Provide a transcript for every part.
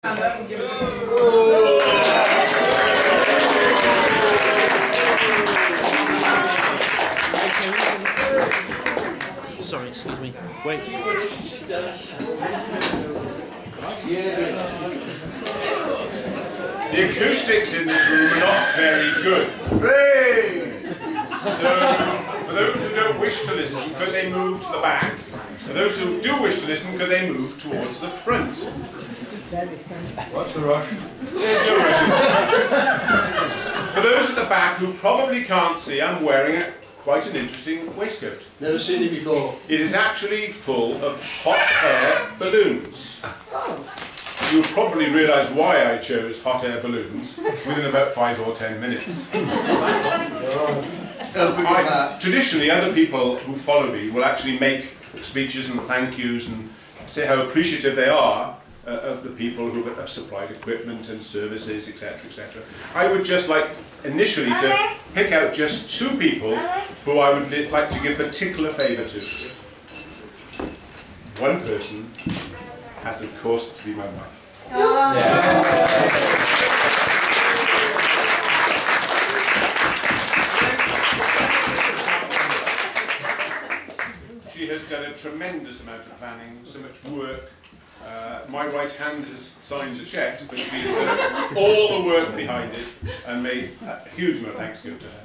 Sorry, excuse me. Wait. The acoustics in this room are not very good. Hooray! So, for those who don't wish to listen, could they move to the back? For those who do wish to listen, could they move towards the front? What's the rush? There's no rushing. For those at the back who probably can't see, I'm wearing quite an interesting waistcoat. Never seen it before. It is actually full of hot air balloons. You'll probably realise why I chose hot air balloons within about 5 or 10 minutes. Traditionally, other people who follow me will actually make speeches and thank yous and say how appreciative they are of the people who have supplied equipment and services, etc., etc. I would just like initially to pick out just 2 people who I would like to give particular favour to. One person has, of course, to be my wife. She has done a tremendous amount of planning, so much work. My right hand has signed the cheque, but she has done all the work behind it and made a huge amount of thanks go to her.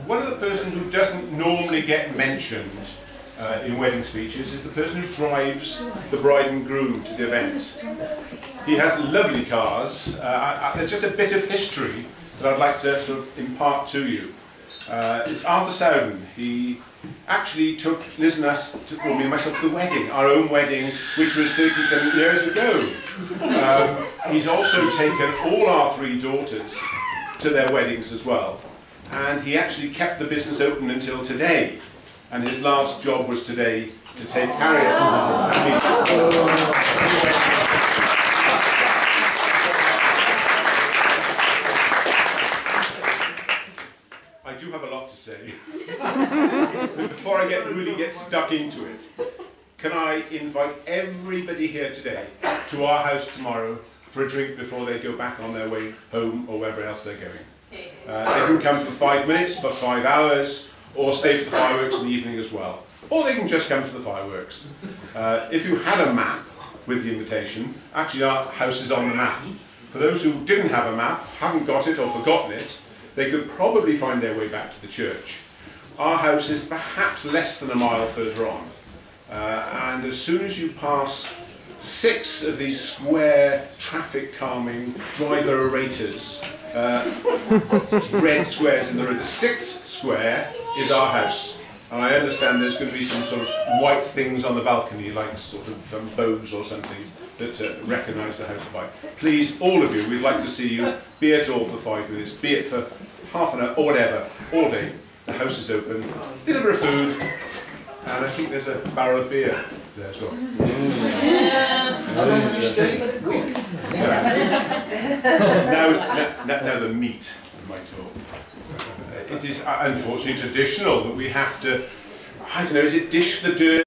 One of the persons who doesn't normally get mentioned in wedding speeches is the person who drives the bride and groom to the event. He has lovely cars. There's just a bit of history that I'd like to sort of impart to you. It's Arthur Sowden. He actually took Liz and us, me and myself, to the wedding, our own wedding, which was 37 years ago. He's also taken all our 3 daughters to their weddings as well. And he actually kept the business open until today. And his last job was today to take Harriet and Mis. I do have a lot to say. But before I really get stuck into it, can I invite everybody here today to our house tomorrow for a drink before they go back on their way home or wherever else they're going. They can come for 5 minutes, for 5 hours, or stay for the fireworks in the evening as well. Or they can just come to the fireworks. If you had a map with the invitation, actually our house is on the map. For those who didn't have a map, haven't got it or forgotten it, they could probably find their way back to the church. Our house is perhaps less than a mile further on. And as soon as you pass 6 of these square, traffic calming driver orators, red squares in the road, the 6th square is our house. And I understand there's going to be some sort of white things on the balcony, like sort of bows or something, that recognise the house by. Please, all of you, we'd like to see you, be it all for 5 minutes, be it for half an hour, or whatever, all day. The house is open, a little bit of food, and I think there's a barrel of beer there as well. Now the meat of my talk. It is unfortunately traditional that we have to, I don't know, is it dish the dirt?